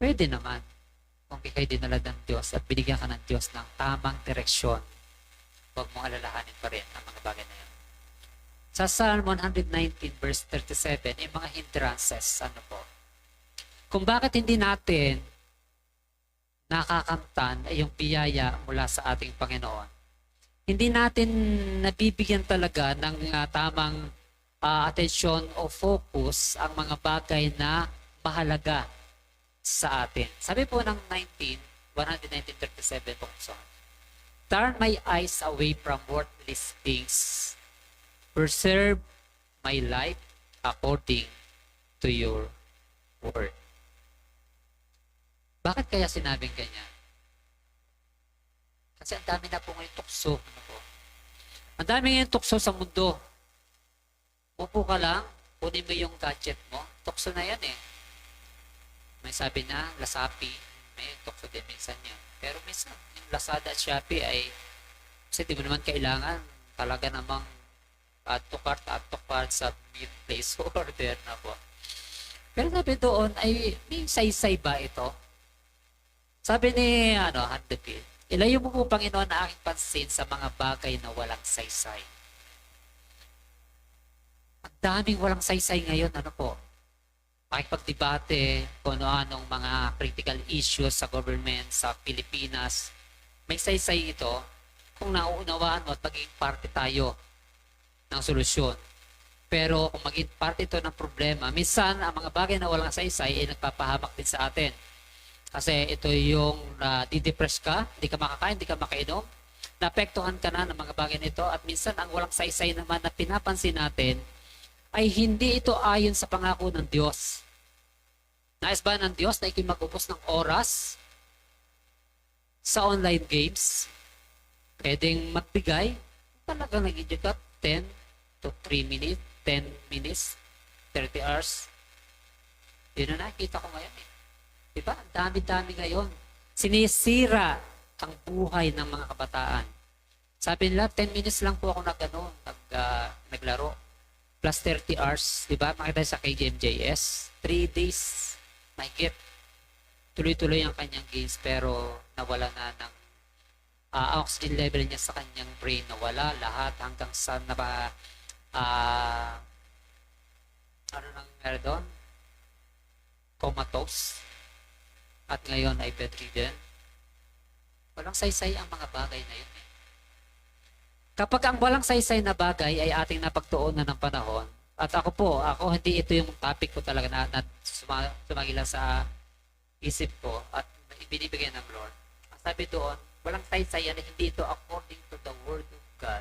Pwede naman kung ikay dinala ng Diyos at binigyan ka ng Diyos ng tamang direksyon. Huwag mong alalahanin pa rin ang mga bagay na yan. Sa Psalm 119 verse 37, yung mga hindrances, kung bakit hindi natin nakakamtan ay yung biyaya mula sa ating Panginoon. Hindi natin nabibigyan talaga ng tamang atensyon o focus ang mga bagay na mahalaga sa atin. Sabi po ng 119:37 po. Turn my eyes away from worthless things. Preserve my life according to your word. Bakit kaya sinabing ganyan? Kasi ang dami na po ngayon tukso. Ano po? Ang dami ngayon tukso sa mundo. Upo ka lang, kunin mo yung gadget mo. Tukso na yan eh. May sabi na, Lasapi, may tukso din minsan yan. Pero minsan, yung Lazada at Shopee ay, kasi di mo naman kailangan talaga namang add to cart, submit, place order na po. Pero sabi doon, ay may saysay ba ito? Sabi ni Handepil, ilayo mo po Panginoon na aking pansin sa mga bagay na walang saysay. Ang daming walang saysay ngayon, ano po? Pakipagdebate kung ano-anong mga critical issues sa government, sa Pilipinas. May saysay ito kung nauunawaan mo at maging parte tayo ng solusyon. Pero kung maging parte ito ng problema, minsan ang mga bagay na walang saysay ay nagpapahamak din sa atin. Kasi ito yung didepress ka, hindi ka makakain, hindi ka makainom, naapektuhan ka na ng mga bagay nito at minsan ang walang saysay naman na pinapansin natin ay hindi ito ayon sa pangako ng Diyos. Nais ba ng Diyos na ikaw mag-ubos ng oras sa online games? Pwedeng magbigay, talagang nag-enjoy ka 10 to 3 minutes, 10 minutes, 30 hours. Yun na nakikita ko ngayon eh. Diba? Ang dami-dami ngayon. Sinisira ang buhay ng mga kabataan. Sabi nila, 10 minutes lang po ako naglaro. Plus 30 hours. Diba? Makita sa KGMJS. 3 days. Mahigit. Tuloy-tuloy ang kanyang games pero nawala na ng oxygen level niya sa kanyang brain. Nawala lahat hanggang sa ano nangyari doon? Comatose. At ngayon ay bedridden. Walang saysay ang mga bagay na yun. Kapag ang walang saysay na bagay ay ating napagtuunan ng panahon, at ako hindi ito yung topic ko talaga na sumagilan sa isip ko at ibinibigay ng Lord. Ang sabi doon, walang saysay yan, hindi ito according to the word of God.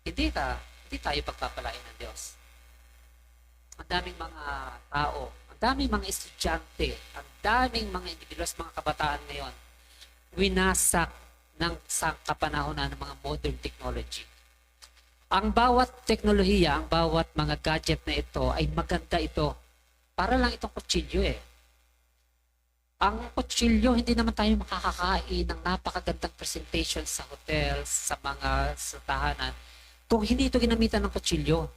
Hindi tayo pagpapalain ng Diyos. Ang daming mga tao, ang daming mga estudyante, ang daming mga individuals, mga kabataan ngayon, winasak ng kapanahonan ng mga modern technology. Ang bawat teknolohiya, ang bawat mga gadget na ito ay maganda ito. Para lang itong kutsilyo eh. Ang kutsilyo, hindi naman tayo makakakain ng napakagandang presentation sa hotels, sa tahanan, kung hindi ito ginamitan ng kutsilyo.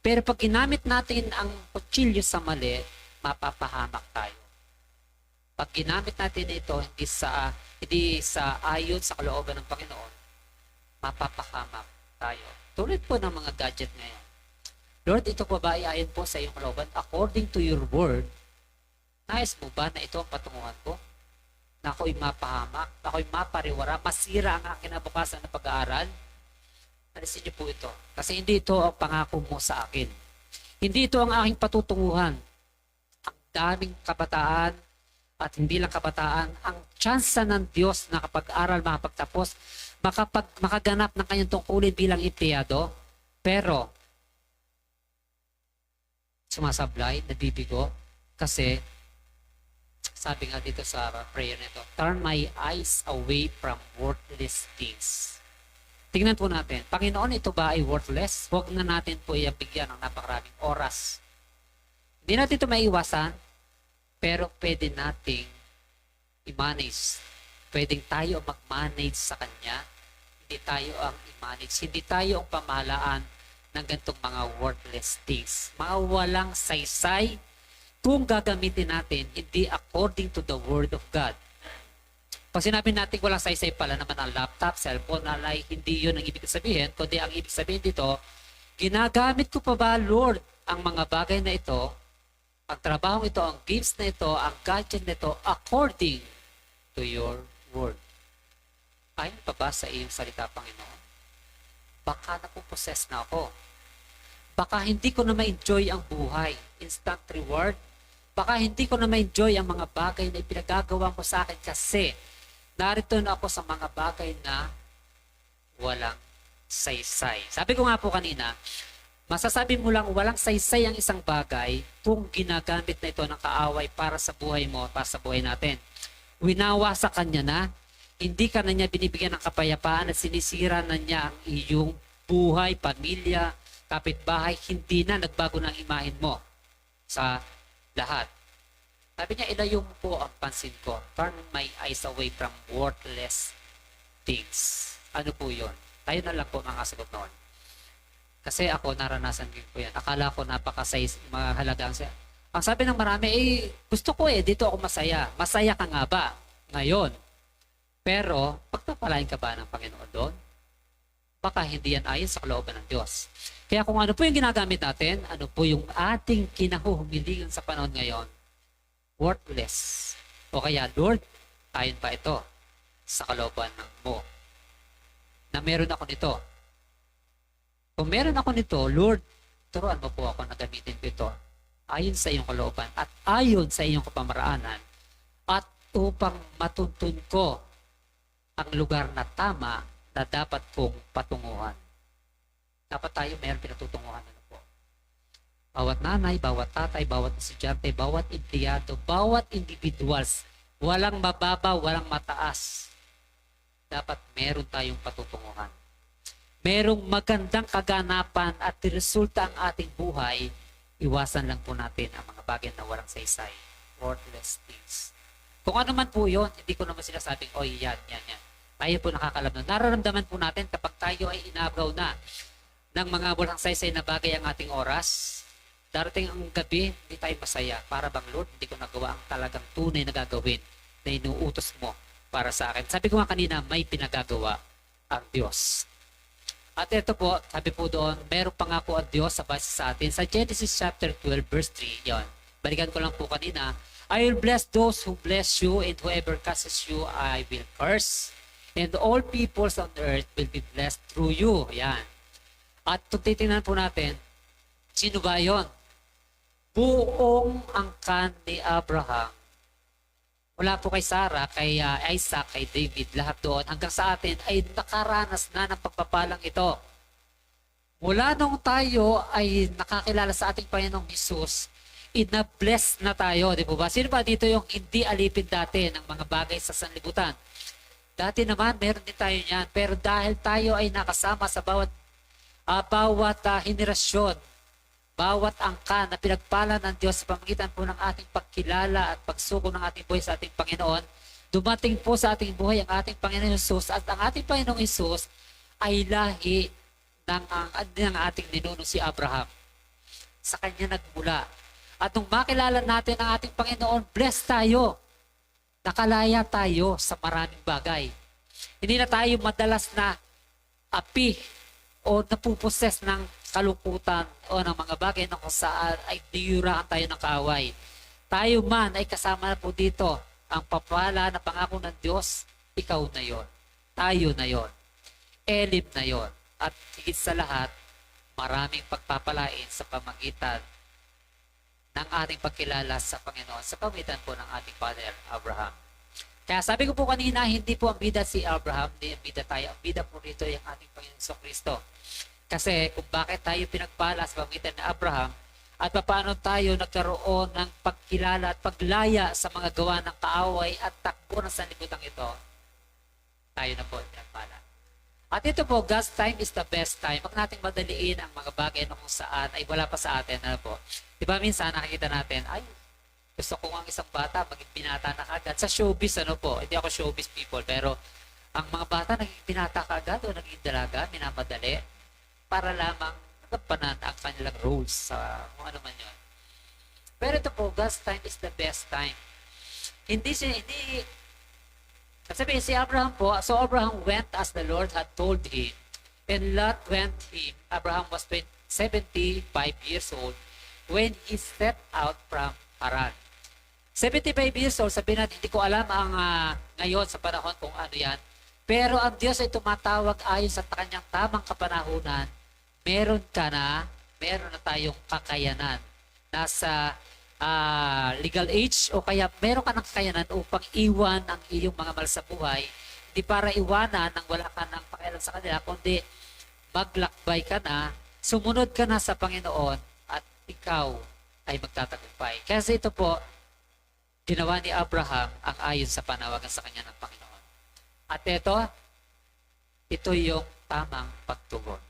Pero pag ginamit natin ang kutsilyo sa mali, mapapahamak tayo. Pag ginamit natin ito hindi sa ayon sa kalooban ng Panginoon, mapapahamak tayo. Tulad po ng mga gadget ngayon. Lord, ito po ba ay ayon po sa iyong kalooban? According to your word, nais mo ba na ito ang patunguhan ko? Na ako'y mapahamak, na ako'y mapariwara, masira ang aking kinabukasan na pag-aaral? Alisin niyo po ito. Kasi hindi ito ang pangako mo sa akin. Hindi ito ang aking patutunguhan. Ang daming kabataan at hindi lang kabataan, ang tsansa ng Diyos na kapag-aral, makapagtapos, makaganap ng kanyang tungkulin bilang empleyado, pero sumasablay, nabibigo, kasi sabi nga dito sa prayer nito, turn my eyes away from worthless things. Tingnan po natin, Panginoon, ito ba ay worthless? Huwag na natin po bigyan ng napakaraming oras. Hindi natin ito maiwasan, pero pwede nating i-manage. Pwedeng tayo mag-manage sa Kanya. Hindi tayo ang i-manage. Hindi tayo ang pamahalaan ng ganitong mga worthless things. Mga walang saysay kung gagamitin natin, hindi according to the Word of God. Pag sinabi natin walang saysay pala naman ang laptop, cellphone, alay, hindi yun ang ibig sabihin, kundi ang ibig sabihin dito, ginagamit ko pa ba, Lord, ang mga bagay na ito, ang trabaho ito, ang games na ito, ang gadget na ito, according to your word. Ayon pa ba sa iyong salita, Panginoon? Baka napuprocess na ako. Baka hindi ko na ma-enjoy ang buhay. Instant reward. Baka hindi ko na ma-enjoy ang mga bagay na ipinagagawa mo sa akin kasi narito na ako sa mga bagay na walang saysay. Sabi ko nga po kanina, Masasabi mo lang walang saysay ang isang bagay kung ginagamit na ito ng kaaway para sa buhay mo, para sa buhay natin. Winawa sa kanya na, hindi ka na niya binibigyan ng kapayapaan at sinisira na niya ang iyong buhay, pamilya, kapitbahay, hindi na nagbago ng imahin mo sa lahat. Sabi niya, ilayo mo po ang pansin ko. Turn my eyes away from worthless things. Ano po yun? Tayo na lang po makasagot noon. Kasi ako, naranasan din ko yan. Akala ko mahalaga ang sabi ng marami, gusto ko dito ako masaya. Masaya ka nga ba ngayon? Pero, pagpapalain ka ba ng Panginoon doon? Baka hindi yan ayon sa kalooban ng Diyos. Kaya kung ano po yung ginagamit natin, ano po yung ating kinahuhumilingan sa panahon ngayon, worthless. O kaya, Lord, ayon ba ito sa kalooban ng mo? Na meron ako nito. Kung meron ako nito, Lord, turuan mo po ako na gamitin ko ito ayon sa iyong kalooban at ayon sa iyong kapamaraanan at upang matuntun ko ang lugar na tama na dapat kong patunguhan. Dapat tayo mayroon pinatutunguhan. Ano po? Bawat nanay, bawat tatay, bawat estudyante, bawat empleyado, bawat individuals, walang mababa, walang mataas. Dapat meron tayong patutunguhan. Merong magandang kaganapan at resulta ang ating buhay, iwasan lang po natin ang mga bagay na walang saysay, worthless things. Kung ano man po yun, hindi ko naman sinasabing, yan. Tayo po nakakalam nun. Nararamdaman po natin kapag tayo ay inabraw na ng mga walang saysay na bagay ang ating oras, darating ang gabi, hindi tayo masaya. Para bang, Lord, hindi ko nagawa ang talagang tunay na gagawin na inuutos mo para sa akin. Sabi ko nga kanina, may pinagagawa ang Diyos. At ito po, sabi po doon, meron pa nga po ang Diyos sa base sa atin. Sa Genesis chapter 12 verse 3, yon. Balikan ko lang po kanina, I will bless those who bless you, and whoever curses you, I will curse. And all peoples on earth will be blessed through you. Yan. At kung titingnan po natin, sino ba yon? Buong angkan ni Abraham. Mula po kay Sarah, kay Isaac, kay David, lahat doon, hanggang sa atin ay nakaranas na ng pagpapalang ito. Mula nung tayo ay nakakilala sa ating Panginoong Hesus, ina-bless na tayo, di po ba? Sino ba dito yung hindi alipin dati ng mga bagay sa sanlibutan? Dati naman, meron din tayo niyan. Pero dahil tayo ay nakasama sa bawat henerasyon, bawat angka na pinagpala ng Diyos sa pamagitan po ng ating pagkilala at pagsuko ng ating buhay sa ating Panginoon, dumating po sa ating buhay ang ating Panginoon Hesus, at ang ating Panginoong Hesus ay lahi ng ating ninuno si Abraham. Sa kanya nagmula. At nung makilala natin ang ating Panginoon, blessed tayo. Nakalaya tayo sa maraming bagay. Hindi na tayo madalas na api o napuposes ng kalungkutan o ng mga bagay na kung saan ay diyuraan tayo ng kaaway. Tayo man ay kasama na po dito. Ang papala na pangako ng Diyos, ikaw na yon. Tayo na yon. Elim na yon. At higit sa lahat, maraming pagpapalain sa pamagitan ng ating pagkilala sa Panginoon sa pamagitan po ng ating Father Abraham. Kaya sabi ko po kanina, hindi po ang bida si Abraham, hindi ang bida tayo. Ang bida po rito ay ang ating Panginoon Kristo. Kasi kung bakit tayo pinagpala sa pamagitan ni Abraham at paano tayo nagkaroon ng pagkilala at paglaya sa mga gawa ng kaaway at takbo ng sanlibutan ito, tayo na po pinagpala. At ito po, God's time is the best time. Huwag nating madaliin ang mga bagay na kung saan ay wala pa sa atin. Ano po? Diba minsan nakikita natin, gusto ko ang isang bata maging binata na agad. Sa showbiz, ano po? Hindi ako showbiz people, pero ang mga bata naging binata ka agad o naging dalaga, minamadali, para lamang nagampanan ang kanilang roles sa kung ano man yun. Pero ito po, God's time is the best time. Sabi si Abraham po, so Abraham went as the Lord had told him, and Lot went him. Abraham was 75 years old when he set out from Haran. 75 years old, sabihin natin, hindi ko alam ang ngayon sa panahon kung ano yan. Pero ang Diyos ay tumatawag ayon sa kanyang tamang kapanahunan. Meron na tayong kakayanan. Nasa legal age o kaya meron ka ng kakayanan upang iwan ang iyong mga mahal sa buhay. Hindi para iwanan nang wala ka ng pakialam sa kanila, kundi maglakbay ka na sumunod ka na sa Panginoon at ikaw ay magtatagumpay. Kasi ito po, ginawa ni Abraham ang ayon sa panawagan sa kanya ng Panginoon. At ito yung tamang pagtugon.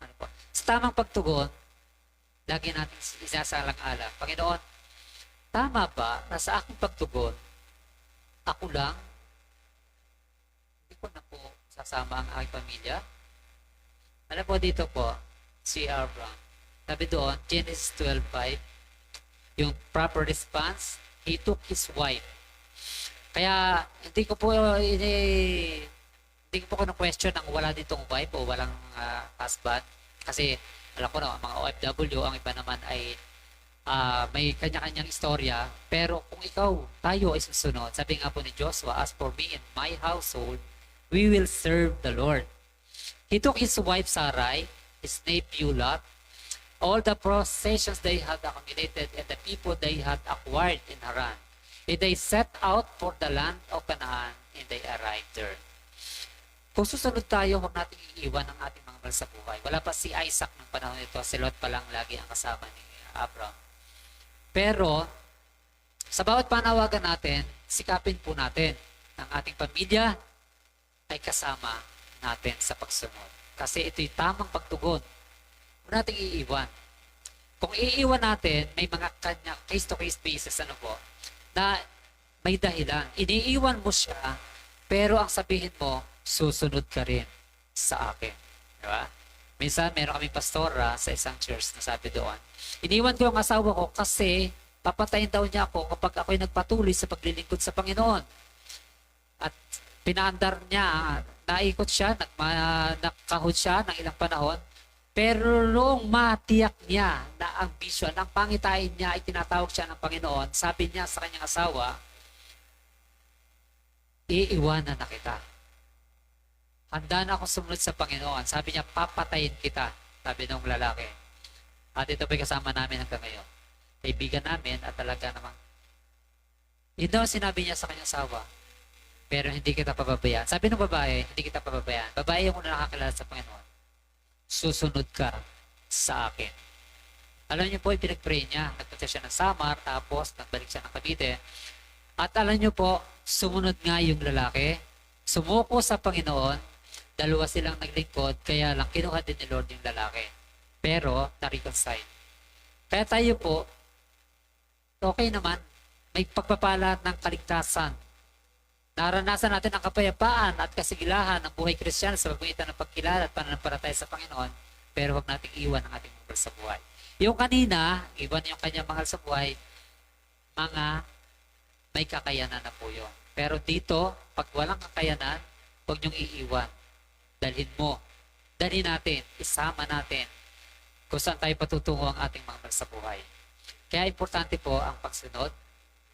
Ano po? Sa tamang pagtugon, lagi natin isasalang-alang, Panginoon, tama ba na sa aking pagtugon, ako lang, hindi ko na po sasama ang aking pamilya? Alam po dito po, si Abraham, sabi doon, Genesis 12:5, yung proper response, he took his wife. Kaya hindi ko po question ang wala ditong wife o walang husband. Kasi alam ko na, mga OFW, ang iba naman ay may kanya-kanyang istorya. Pero kung tayo ay susunod, sabi nga po ni Joshua, as for me and my household, we will serve the Lord. He took his wife Sarai, his nephew Lot, all the possessions they had accumulated and the people they had acquired in Haran. And they set out for the land of Canaan and they arrived there. Kung susunod tayo, huwag natin iiwan ang ating mga mahal sa buhay. Wala pa si Isaac ng panahon nito, si Lot pa lang lagi ang kasama ni Abraham. Pero, sa bawat panawagan natin, sikapin po natin ang ating pamilya ay kasama natin sa pagsunod. Kasi ito'y tamang pagtugon. Huwag natin iiwan. Kung iiwan natin, may mga kanya case-to-case basis, na may dahilan. Iniiwan mo siya, pero ang sabihin mo, susunod ka rin sa akin. Diba? Minsan, meron kaming pastora sa isang church na sabi doon, iniwan ko yung asawa ko kasi papatayin daw niya ako kapag ako'y nagpatuloy sa paglilingkod sa Panginoon. At pinaandar niya, naikot siya, nakahod siya ng ilang panahon, pero noong matiyak niya na ang vision, ang pangitain niya ay tinatawag siya ng Panginoon, sabi niya sa kanyang asawa, iiwanan na kita. Handa na ako sumunod sa Panginoon. Sabi niya, papatayin kita. Sabi ng lalaki. At ito po'y kasama namin hanggang ngayon. Kaibigan namin at talaga namang yun daw sinabi niya sa kanyang asawa. Pero hindi kita pababayaan. Sabi ng babae, hindi kita pababayaan. Babae yung una nakakilala sa Panginoon. Susunod ka sa akin. Alam niyo po, pinag-pray niya. Nagpunta siya ng Samar, tapos nagbalik siya ng Cavite. At alam niyo po, sumunod nga yung lalaki. Sumuko sa Panginoon. Dalawa silang naglingkod, kaya lang kinuha din ni Lord yung lalaki. Pero, na-reconcile. Kaya tayo po, okay naman, may pagpapala ng kaligtasan. Naranasan natin ang kapayapaan at kasigilahan ng buhay Kristiyano sa pagpagitan ng pagkilala at pananampalataya sa Panginoon, pero huwag nating iwan ang ating mahal sa buhay. Yung kanina, iwan yung kanyang mahal sa buhay, mga may kakayanan na po yun. Pero dito, pag walang kakayanan, huwag niyong iiwan. Dalhin mo. Dalhin natin. Isama natin. Kung saan tayo patutungo ang ating mga mahal sa buhay. Kaya importante po ang pagsunod.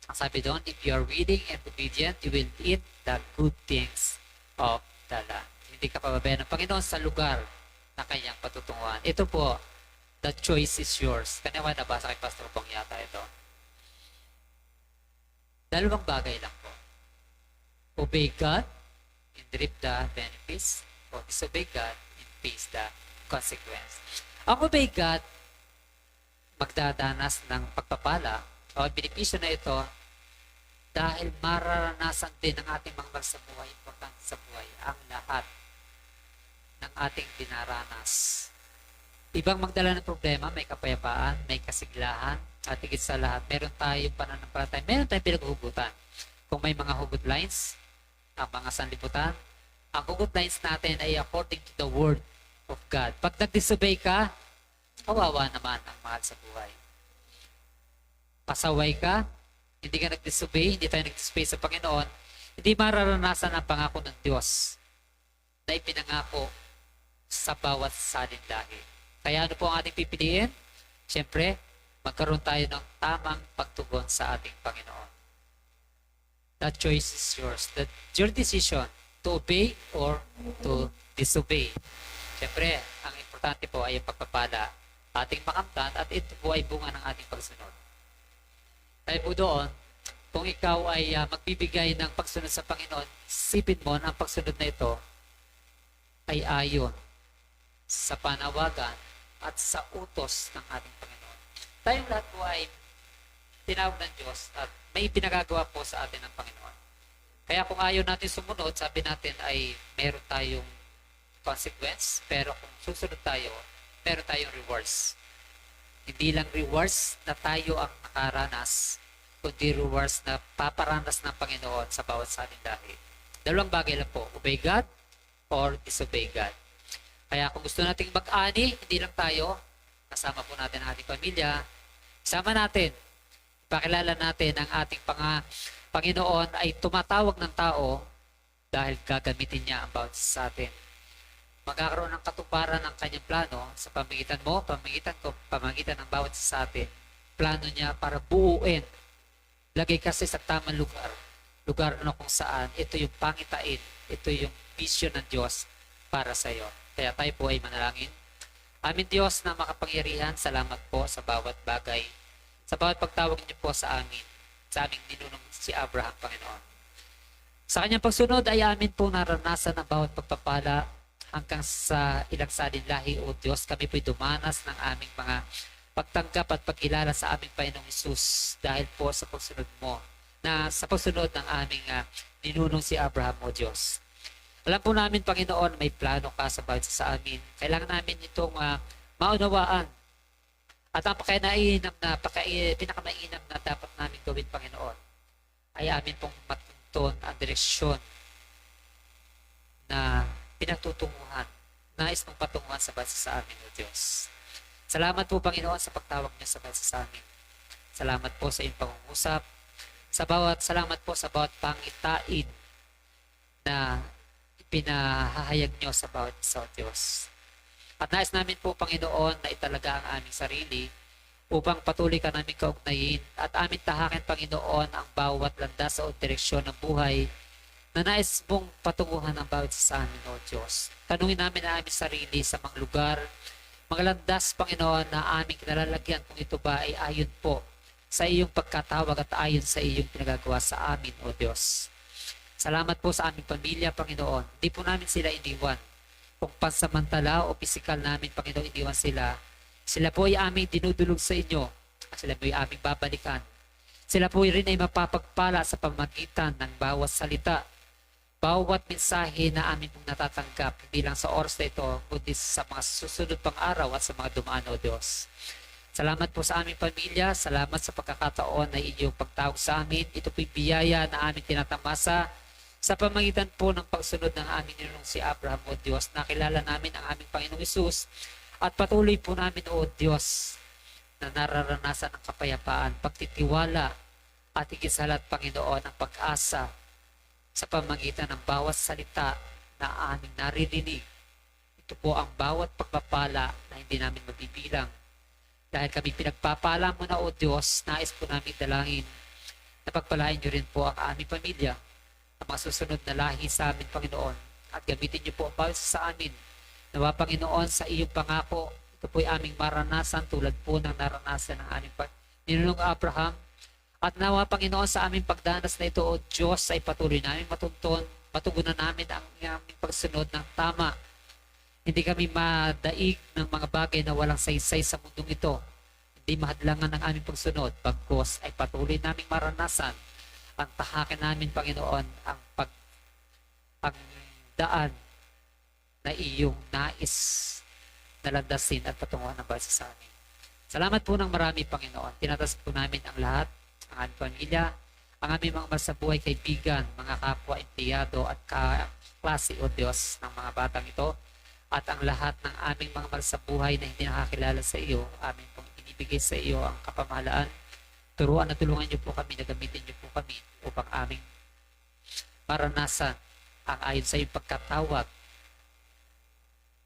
Ang sabi doon, if you are willing and obedient, you will eat the good things of the land. Hindi ka pababayan ng Panginoon sa lugar na kanyang patutunguhan. Ito po, the choice is yours. Kanina nabasa kay Pastor Bong yata ito. Dalawang bagay lang po. Obey God and reap the benefits, or disobey God and face the consequence. Ang obey God, magdadanas ng pagpapala o benepisyo na ito dahil mararanasan din ng ating mga mahal sa buhay, importante sa buhay, ang lahat ng ating dinaranas. Ibang magdala ng problema, may kapayapaan, may kasiglahan, at higit sa lahat, meron tayong pananampalataya, meron tayong pinaghuhugutan. Kung may mga hugot lines, ang mga sanlibutan, ang hugot lines natin ay according to the word of God. Pag nag-disobey ka, kawawa naman ang mahal sa buhay. Pasaway ka, hindi ka nag-disobey, hindi tayo nag-disobey sa Panginoon, hindi mararanasan ang pangako ng Diyos na ipinangako sa bawat salindahi. Kaya ano po ang ating pipiliin? Siyempre, magkaroon tayo ng tamang pagtugon sa ating Panginoon. That choice is yours. That's your decision to obey or to disobey. Siyempre, ang importante po ay ang pagpapala ating makamtan at ito po ay bunga ng ating pagsunod. Dahil po doon, kung ikaw ay magbibigay ng pagsunod sa Panginoon, sipin mo na ang pagsunod na ito ay ayon sa panawagan at sa utos ng ating Panginoon. Tayong lahat po ay tinawag ng Diyos at may pinagagawa po sa atin ng Panginoon. Kaya kung ayaw natin sumunod, sabi natin ay meron tayong consequence, pero kung susunod tayo, meron tayong rewards. Hindi lang rewards na tayo ang nakaranas, kundi rewards na paparanas ng Panginoon sa bawat sa ating lahi. Dalawang bagay lang po, obey God or disobey God. Kaya kung gusto nating mag-ani, hindi lang tayo, kasama po natin ang ating pamilya, isama natin, ipakilala natin ang ating Panginoon ay tumatawag ng tao dahil gagamitin niya ang bawat sa atin. Magkakaroon ng katuparan ng kanyang plano sa pamagitan mo, pamagitan ko, pamagitan ng bawat sa atin. Plano niya para buuin. Lagay kasi sa tamang lugar na kung saan ito yung pangitain, ito yung vision ng Diyos para sa iyo. Kaya tayo po ay manalangin. Amin Diyos na makapangyarihan, salamat po sa bawat bagay, sa bawat pagtawag niyo po sa amin, sa aming ninunong si Abraham, Panginoon. Sa kanyang pagsunod ay amin po naranasan ang bawat pagpapala hanggang sa ilang salin lahi, O Diyos. Kami po'y dumanas ng aming mga pagtanggap at pagkilala sa aming Panginoong Hesus dahil po sa pagsunod mo, na sa pagsunod ng aming ninunong si Abraham, O Diyos. Alam po namin, Panginoon, may plano ka sa bawat sa amin. Kailangan namin itong maunawaan. At ang pinakamainam na dapat namin gawin, Panginoon, ay amin pong matuntun ang direksyon na pinagtutunguhan, nais mong patunguhan sa bansa sa amin, O Diyos. Salamat po, Panginoon, sa pagtawag niyo sa bansa sa amin. Salamat po sa iyong pangungusap. Salamat po sa bawat pangitain na pinahahayag niyo sa bawat isa, O Diyos. At nais namin po, Panginoon, na italaga ang aming sarili upang patuloy ka namin kaugnayin at amin tahakin, Panginoon, ang bawat landas o direksyon ng buhay na nais mong patunguhan ang bawat sa amin, O Diyos. Tanungin namin ang aming sarili sa mga lugar, mga landas, Panginoon, na aming kinalalagyan kung ito ba ay ayon po sa iyong pagkatawag at ayon sa iyong pinagagawa sa amin, O Diyos. Salamat po sa aming pamilya, Panginoon. Hindi po namin sila iniwan. Kung pansamantala o pisikal namin, Panginoon, iniwan sila, sila po ay aming dinudulog sa inyo at sila po ay aming babalikan. Sila po rin ay mapapagpala sa pamagitan ng bawat salita, bawat mensahe na amin pong natatanggap, hindi lang sa oras na ito, kundi sa mga susunod pang araw at sa mga dumaan, O Diyos. Salamat po sa aming pamilya, salamat sa pagkakataon na inyong pagtawag sa amin. Ito po'y biyaya na aming tinatamasa sa pamagitan po ng pagsunod ng aming ninunong si Abraham, O Diyos. Nakilala namin ang aming Panginoong Hesus at patuloy po namin, O Diyos, na nararanasan ang kapayapaan, pagtitiwala at higit sa lahat, Panginoon, ang pag-asa sa pamagitan ng bawat salita na aming naririnig. Ito po ang bawat pagpapala na hindi namin mabibilang. Dahil kami pinagpapala mo na, O Diyos, nais po namin dalangin na pagpalain niyo rin po ang aming pamilya, ang mga susunod na lahi sa amin, Panginoon, at gamitin niyo po ang bawat sa amin. Nawa, Panginoon, sa iyong pangako, ito po ay aming maranasan tulad po ng naranasan ng aming ninunong Abraham. At nawa, Panginoon, sa aming pagdanas na ito, O Diyos, ay patuloy namin matugunan namin ang aming pagsunod ng tama. Hindi kami madaig ng mga bagay na walang saysay sa mundong ito. Hindi mahadlangan ng aming pagsunod. Bagkos ay patuloy naming maranasan ang tahakin namin, Panginoon, ang daan na iyong nais na landasin at patunguhan ng bawat sa amin. Salamat po ng marami, Panginoon. Tinatas po namin ang lahat, ang aming pamilya, ang aming mga masabuhay kaibigan, mga kapwa, empleyado at kaklase, O Diyos, ng mga batang ito, at ang lahat ng aming mga masabuhay na hindi nakakilala sa iyo, aming pong inibigay sa iyo ang kapamahalaan. Turuan at tulungan niyo po kami, na gamitin niyo po kami upang aming maranasan ang ayon sa iyong pagkatawag.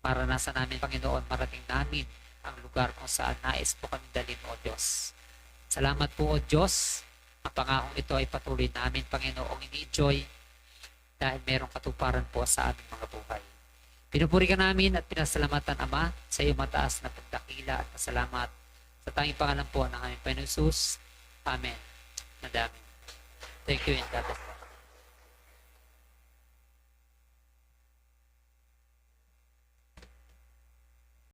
Maranasan namin, Panginoon, marating namin ang lugar kung saan nais po kami dalhin, O Diyos. Salamat po, O Diyos. Ang pangakong ito ay patuloy namin, Panginoong, ini-enjoy dahil merong katuparan po sa aming mga buhay. Pinupuri ka namin at pinasalamatan, Ama, sa iyong mataas na pagdakila at pasalamat sa tanging pangalan po ng aming Panginoon Hesus. Amen. Nadami. Thank you and God bless.